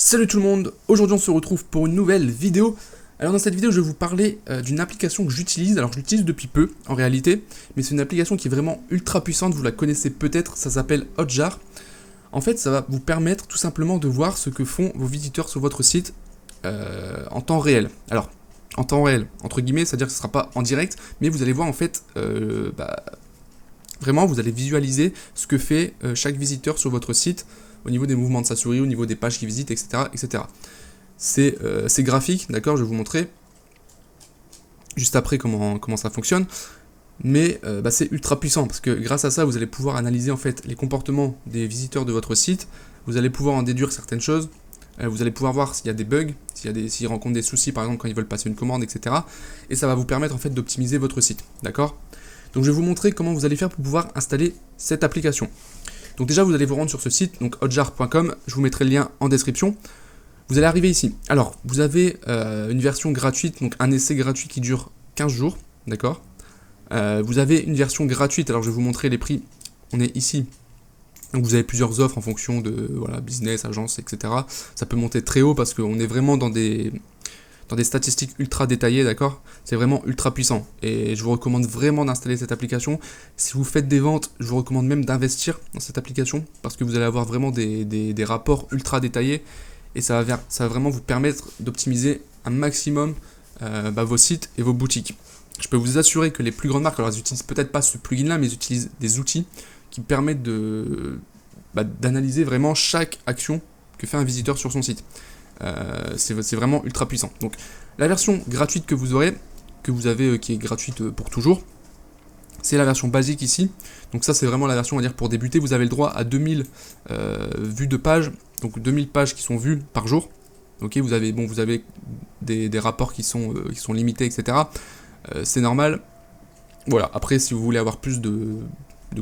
Salut tout le monde, aujourd'hui on se retrouve pour une nouvelle vidéo. Alors dans cette vidéo je vais vous parler d'une application que j'utilise, alors je l'utilise depuis peu en réalité, mais c'est une application qui est vraiment ultra puissante, vous la connaissez peut-être, ça s'appelle Hotjar. En fait ça va vous permettre tout simplement de voir ce que font vos visiteurs sur votre site en temps réel. Alors en temps réel, entre guillemets, c'est-à-dire que ce ne sera pas en direct, mais vous allez voir en fait, vraiment vous allez visualiser ce que fait chaque visiteur sur votre site, au niveau des mouvements de sa souris, au niveau des pages qu'il visite, etc. etc. C'est graphique, d'accord, je vais vous montrer juste après comment ça fonctionne, mais c'est ultra puissant, parce que grâce à ça, vous allez pouvoir analyser en fait les comportements des visiteurs de votre site, vous allez pouvoir en déduire certaines choses, vous allez pouvoir voir s'il y a des bugs, s'ils rencontrent des soucis par exemple quand ils veulent passer une commande, etc. Et ça va vous permettre en fait d'optimiser votre site, d'accord. Donc je vais vous montrer comment vous allez faire pour pouvoir installer cette application. Donc déjà vous allez vous rendre sur ce site, donc hotjar.com, je vous mettrai le lien en description. Vous allez arriver ici. Alors vous avez une version gratuite, donc un essai gratuit qui dure 15 jours, d'accord. Vous avez une version gratuite, alors je vais vous montrer les prix, on est ici. Donc vous avez plusieurs offres en fonction de business, agence, etc. Ça peut monter très haut parce qu'on est vraiment dans des statistiques ultra détaillées, d'accord. C'est vraiment ultra puissant et je vous recommande vraiment d'installer cette application. Si vous faites des ventes, je vous recommande même d'investir dans cette application parce que vous allez avoir vraiment des rapports ultra détaillés et ça va vraiment vous permettre d'optimiser un maximum vos sites et vos boutiques. Je peux vous assurer que les plus grandes marques, alors elles n'utilisent peut-être pas ce plugin là, mais ils utilisent des outils qui permettent d'analyser vraiment chaque action que fait un visiteur sur son site. C'est vraiment ultra puissant. Donc la version gratuite que vous aurez, qui est gratuite pour toujours, c'est la version basique ici. Donc ça c'est vraiment la version, on va dire, pour débuter. Vous avez le droit à 2000 vues de pages, donc 2000 pages qui sont vues par jour. Ok, vous avez des rapports qui sont limités, etc. C'est normal. Voilà, après si vous voulez avoir plus de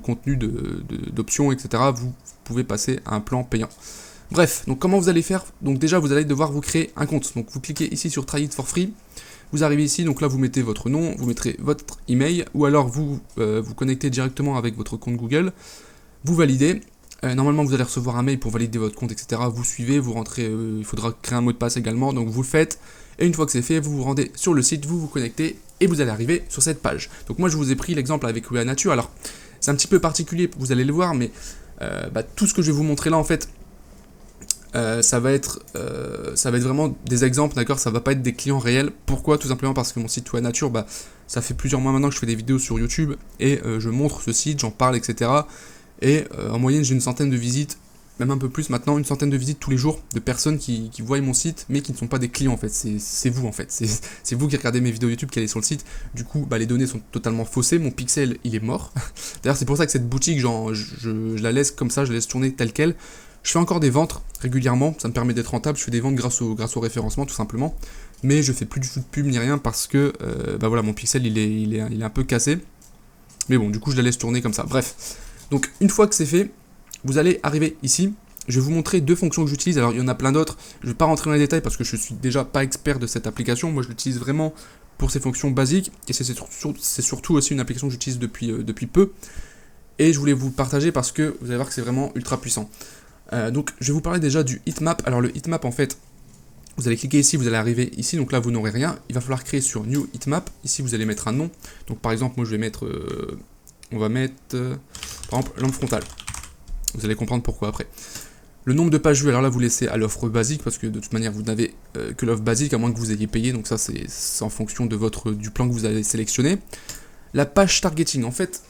contenu, d'options, etc., vous pouvez passer à un plan payant. Bref, donc comment vous allez faire? Donc déjà vous allez devoir vous créer un compte. Donc vous cliquez ici sur Try it for free. Vous arrivez ici, donc là vous mettez votre nom, vous mettrez votre email, ou alors vous vous connectez directement avec votre compte Google. Vous validez. Normalement vous allez recevoir un mail pour valider votre compte, etc. Vous suivez, vous rentrez, il faudra créer un mot de passe également, donc vous le faites. Et une fois que c'est fait, vous vous rendez sur le site, vous vous connectez et vous allez arriver sur cette page. Donc moi je vous ai pris l'exemple avec Wea Nature. Alors c'est un petit peu particulier, vous allez le voir, mais tout ce que je vais vous montrer là en fait, ça va être vraiment des exemples, d'accord. Ça va pas être des clients réels. Pourquoi? Tout simplement parce que mon site Wea Nature, ça fait plusieurs mois maintenant que je fais des vidéos sur YouTube et je montre ce site, j'en parle, etc. Et en moyenne j'ai une centaine de visites, même un peu plus maintenant, une centaine de visites tous les jours de personnes qui voient mon site mais qui ne sont pas des clients en fait. C'est vous en fait, c'est vous qui regardez mes vidéos YouTube, qui allez sur le site. Du coup les données sont totalement faussées, mon pixel il est mort. D'ailleurs c'est pour ça que cette boutique, je la laisse comme ça, je la laisse tourner telle quelle. Je fais encore des ventes régulièrement, ça me permet d'être rentable, je fais des ventes grâce au référencement tout simplement, mais je fais plus du tout de pub ni rien parce que mon pixel il est un peu cassé, mais bon du coup je la laisse tourner comme ça. Bref, donc une fois que c'est fait, vous allez arriver ici, je vais vous montrer deux fonctions que j'utilise. Alors il y en a plein d'autres, je ne vais pas rentrer dans les détails parce que je suis déjà pas expert de cette application, moi je l'utilise vraiment pour ses fonctions basiques, et c'est surtout aussi une application que j'utilise depuis peu, et je voulais vous le partager parce que vous allez voir que c'est vraiment ultra puissant. Donc je vais vous parler déjà du heatmap. Alors le heatmap en fait, vous allez cliquer ici, vous allez arriver ici, donc là vous n'aurez rien, il va falloir créer sur New Heatmap, ici vous allez mettre un nom, donc par exemple moi je vais mettre, on va mettre par exemple lampe frontale, vous allez comprendre pourquoi après. Le nombre de pages vues, alors là vous laissez à l'offre basique, parce que de toute manière vous n'avez que l'offre basique, à moins que vous ayez payé, donc ça c'est en fonction du plan que vous avez sélectionné. La page targeting, en fait,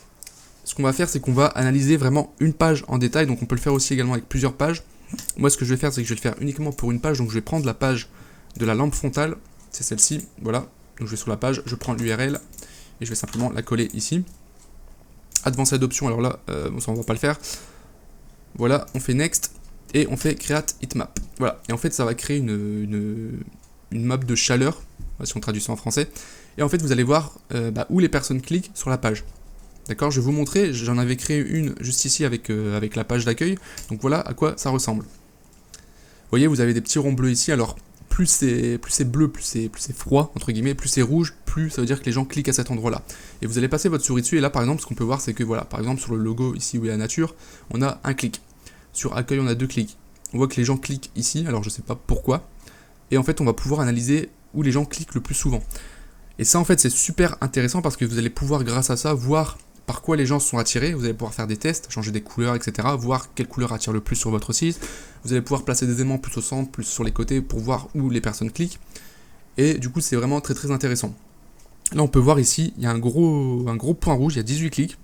ce qu'on va faire, c'est qu'on va analyser vraiment une page en détail, donc on peut le faire aussi également avec plusieurs pages. Moi, ce que je vais faire, c'est que je vais le faire uniquement pour une page, donc je vais prendre la page de la lampe frontale, c'est celle-ci, voilà. Donc je vais sur la page, je prends l'URL, et je vais simplement la coller ici. Advanced option, alors là, ça on va pas le faire. Voilà, on fait Next, et on fait Create Heatmap. Voilà, et en fait, ça va créer une map de chaleur, si on traduit ça en français, et en fait, vous allez voir où les personnes cliquent sur la page. D'accord, je vais vous montrer, j'en avais créé une juste ici avec la page d'accueil, donc voilà à quoi ça ressemble. Vous voyez, vous avez des petits ronds bleus ici, alors plus c'est bleu, plus c'est froid, entre guillemets, plus c'est rouge, plus ça veut dire que les gens cliquent à cet endroit-là. Et vous allez passer votre souris dessus, et là par exemple, ce qu'on peut voir, c'est que voilà, par exemple sur le logo ici Wea Nature, on a un clic. Sur accueil, on a 2 clics. on voit que les gens cliquent ici, alors je sais pas pourquoi, et en fait on va pouvoir analyser où les gens cliquent le plus souvent. Et ça en fait c'est super intéressant parce que vous allez pouvoir grâce à ça voir par quoi les gens sont attirés, vous allez pouvoir faire des tests, changer des couleurs, etc. Voir quelle couleur attire le plus sur votre site, vous allez pouvoir placer des éléments plus au centre, plus sur les côtés pour voir où les personnes cliquent, et du coup c'est vraiment très très intéressant. Là on peut voir ici, il y a un gros point rouge, il y a 18 clics,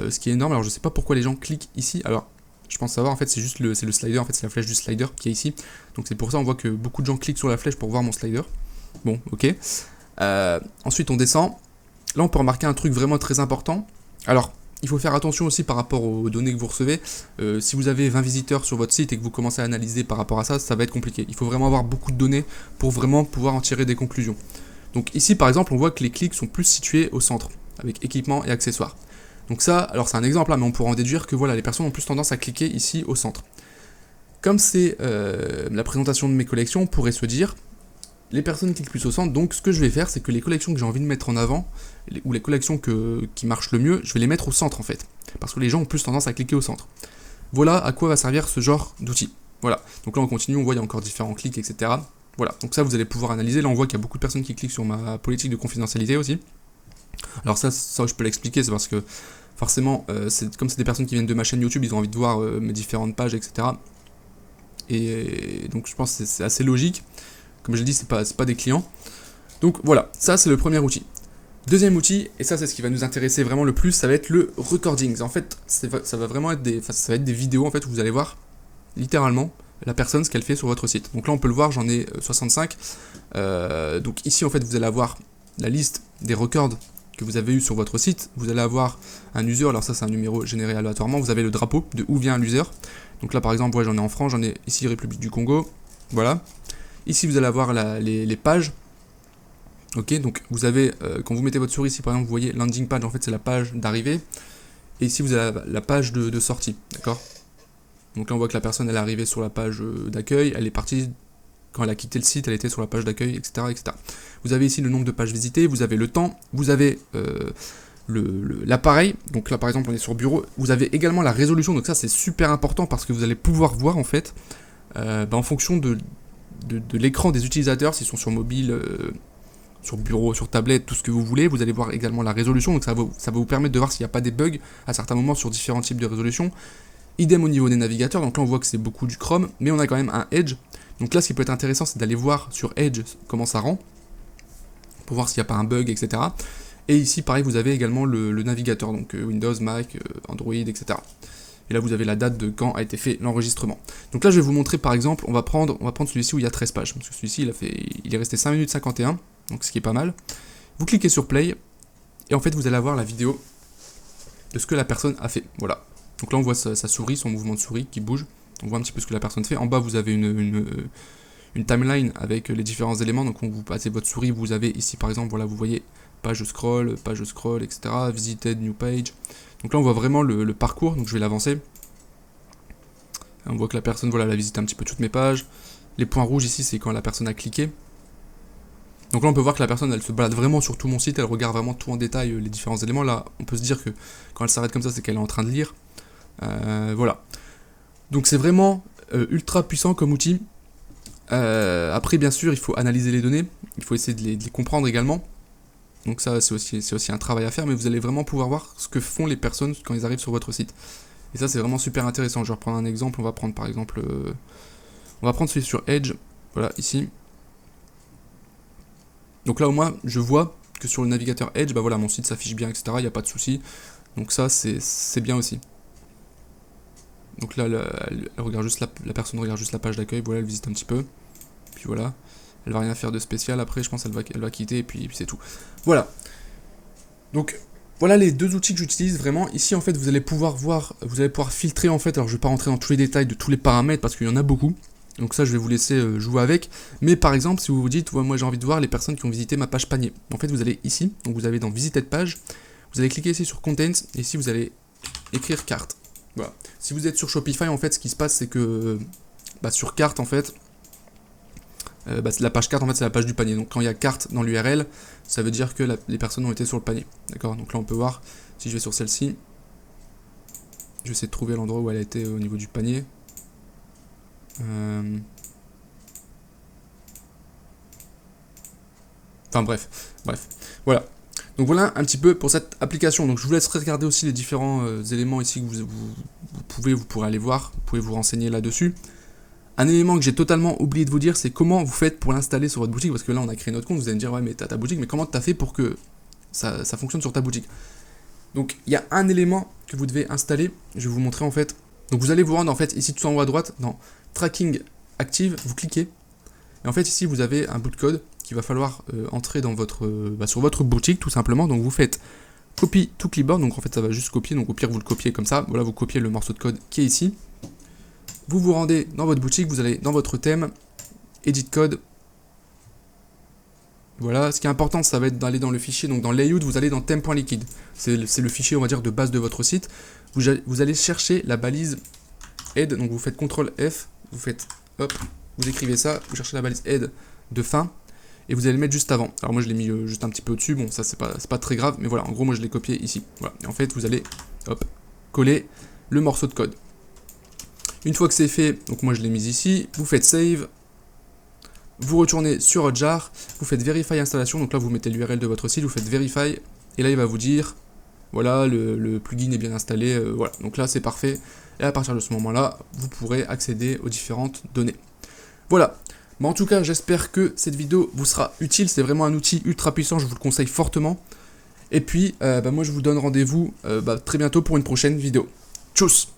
ce qui est énorme, alors je sais pas pourquoi les gens cliquent ici, alors je pense savoir, en fait c'est juste le slider, en fait c'est la flèche du slider qui est ici, donc c'est pour ça on voit que beaucoup de gens cliquent sur la flèche pour voir mon slider. Bon, ok. Ensuite on descend, là on peut remarquer un truc vraiment très important. Alors il faut faire attention aussi par rapport aux données que vous recevez. Si vous avez 20 visiteurs sur votre site et que vous commencez à analyser par rapport à ça, ça va être compliqué. Il faut vraiment avoir beaucoup de données pour vraiment pouvoir en tirer des conclusions. Donc ici par exemple on voit que les clics sont plus situés au centre, avec équipement et accessoires. Donc ça, alors c'est un exemple là, mais on pourra en déduire que voilà, les personnes ont plus tendance à cliquer ici au centre. Comme c'est la présentation de mes collections, on pourrait se dire, les personnes cliquent plus au centre, donc ce que je vais faire, c'est que les collections que j'ai envie de mettre en avant, ou les collections qui marchent le mieux, je vais les mettre au centre en fait, parce que les gens ont plus tendance à cliquer au centre. Voilà à quoi va servir ce genre d'outil. Voilà, donc là on continue, on voit il y a encore différents clics, etc. Voilà, donc ça vous allez pouvoir analyser, là on voit qu'il y a beaucoup de personnes qui cliquent sur ma politique de confidentialité aussi. Alors ça je peux l'expliquer, c'est parce que forcément, comme c'est des personnes qui viennent de ma chaîne YouTube, ils ont envie de voir mes différentes pages, etc. Et donc je pense que c'est assez logique. Comme je l'ai dit, c'est pas des clients. Donc voilà, ça c'est le premier outil. Deuxième outil, et ça c'est ce qui va nous intéresser vraiment le plus, ça va être le recording. En fait, ça va vraiment être des vidéos en fait où vous allez voir littéralement la personne ce qu'elle fait sur votre site. Donc là on peut le voir, j'en ai 65. Donc ici en fait vous allez avoir la liste des records que vous avez eu sur votre site. Vous allez avoir un user, alors ça c'est un numéro généré aléatoirement. Vous avez le drapeau de où vient l'user. Donc là par exemple, ouais, j'en ai en France, j'en ai ici République du Congo. Voilà. Ici vous allez avoir les pages. Ok, donc vous avez, quand vous mettez votre souris ici par exemple, vous voyez landing page, en fait c'est la page d'arrivée. Et ici vous avez la page de sortie, d'accord. Donc là on voit que la personne elle est arrivée sur la page d'accueil, elle est partie, quand elle a quitté le site, elle était sur la page d'accueil, etc., etc. Vous avez ici le nombre de pages visitées, vous avez le temps, vous avez l'appareil, donc là par exemple on est sur bureau, vous avez également la résolution, donc ça c'est super important parce que vous allez pouvoir voir en fait, en fonction de l'écran des utilisateurs, s'ils sont sur mobile, sur bureau, sur tablette, tout ce que vous voulez, vous allez voir également la résolution, donc ça va vous permettre de voir s'il n'y a pas des bugs à certains moments sur différents types de résolution. Idem au niveau des navigateurs, donc là on voit que c'est beaucoup du Chrome, mais on a quand même un Edge. Donc là ce qui peut être intéressant c'est d'aller voir sur Edge comment ça rend, pour voir s'il n'y a pas un bug, etc. Et ici pareil vous avez également le navigateur, donc Windows, Mac, Android, etc. Et là vous avez la date de quand a été fait l'enregistrement. Donc là je vais vous montrer par exemple, on va prendre celui-ci où il y a 13 pages, parce que celui-ci il est resté 5 minutes 51, donc ce qui est pas mal. Vous cliquez sur Play, et en fait vous allez avoir la vidéo de ce que la personne a fait, voilà. Donc là on voit sa souris, son mouvement de souris qui bouge, on voit un petit peu ce que la personne fait. En bas vous avez une timeline avec les différents éléments, donc quand vous passez votre souris, vous avez ici par exemple, voilà, vous voyez page de scroll, etc. Visited, new page. Donc là on voit vraiment le parcours, donc je vais l'avancer. On voit que la personne, voilà, elle a visité un petit peu toutes mes pages. Les points rouges ici, c'est quand la personne a cliqué. Donc là on peut voir que la personne, elle se balade vraiment sur tout mon site, elle regarde vraiment tout en détail les différents éléments. Là on peut se dire que quand elle s'arrête comme ça, c'est qu'elle est en train de lire. Voilà. Donc c'est vraiment ultra puissant comme outil. Après bien sûr il faut analyser les données, il faut essayer de les comprendre également. Donc ça c'est aussi un travail à faire, mais vous allez vraiment pouvoir voir ce que font les personnes quand ils arrivent sur votre site. Et ça c'est vraiment super intéressant. Je vais reprendre un exemple, on va prendre par exemple on va prendre celui sur Edge, voilà ici. Donc là au moins je vois que sur le navigateur Edge, bah voilà, mon site s'affiche bien, etc. Il n'y a pas de souci. Donc ça c'est bien aussi. Donc là elle regarde juste la personne regarde juste la page d'accueil, voilà, elle visite un petit peu. Puis voilà, elle va rien faire de spécial après, je pense qu'elle va quitter et puis c'est tout. Voilà. Donc voilà les deux outils que j'utilise vraiment. Ici en fait vous allez pouvoir voir, vous allez pouvoir filtrer en fait. Alors je vais pas rentrer dans tous les détails de tous les paramètres parce qu'il y en a beaucoup. Donc ça je vais vous laisser jouer avec. Mais par exemple si vous vous dites, ouais, moi j'ai envie de voir les personnes qui ont visité ma page panier. En fait vous allez ici, donc vous avez dans visiter page, vous allez cliquer ici sur Contents et ici vous allez écrire carte. Voilà. Si vous êtes sur Shopify en fait ce qui se passe c'est que sur carte en fait, la page carte en fait c'est la page du panier. Donc quand il y a carte dans l'URL, ça veut dire que les personnes ont été sur le panier. D'accord. Donc là on peut voir, si je vais sur celle-ci, je vais essayer de trouver l'endroit où elle a été au niveau du panier. Enfin bref, voilà. Donc voilà un petit peu pour cette application. Donc je vous laisserai regarder aussi les différents éléments ici que vous pourrez aller voir, vous pouvez vous renseigner là-dessus. Un élément que j'ai totalement oublié de vous dire, c'est comment vous faites pour l'installer sur votre boutique, parce que là on a créé notre compte, vous allez me dire ouais mais t'as ta boutique, mais comment t'as fait pour que ça fonctionne sur ta boutique? Donc il y a un élément que vous devez installer, je vais vous montrer en fait. Donc vous allez vous rendre en fait ici tout en haut à droite, dans Tracking Active, vous cliquez, et en fait ici vous avez un bout de code qu'il va falloir entrer dans votre, sur votre boutique tout simplement. Donc vous faites Copy to Clipboard, donc en fait ça va juste copier, donc au pire vous le copiez comme ça, voilà vous copiez le morceau de code qui est ici. Vous vous rendez dans votre boutique, vous allez dans votre thème, Edit Code. Voilà, ce qui est important, ça va être d'aller dans le fichier, donc dans Layout, vous allez dans theme.liquid. C'est le fichier, on va dire, de base de votre site. Vous allez chercher la balise head, donc vous faites CTRL F, vous faites, hop, vous écrivez ça, vous cherchez la balise head de fin, et vous allez le mettre juste avant. Alors moi je l'ai mis juste un petit peu au-dessus, bon ça c'est pas très grave, mais voilà, en gros moi je l'ai copié ici. Voilà, et en fait vous allez, hop, coller le morceau de code. Une fois que c'est fait, donc moi je l'ai mis ici, vous faites Save, vous retournez sur Hotjar, vous faites Verify installation, donc là vous mettez l'URL de votre site, vous faites Verify, et là il va vous dire, voilà, le plugin est bien installé, voilà, donc là c'est parfait, et à partir de ce moment-là, vous pourrez accéder aux différentes données. Voilà, mais en tout cas j'espère que cette vidéo vous sera utile, c'est vraiment un outil ultra puissant, je vous le conseille fortement, et puis moi je vous donne rendez-vous très bientôt pour une prochaine vidéo. Tchuss!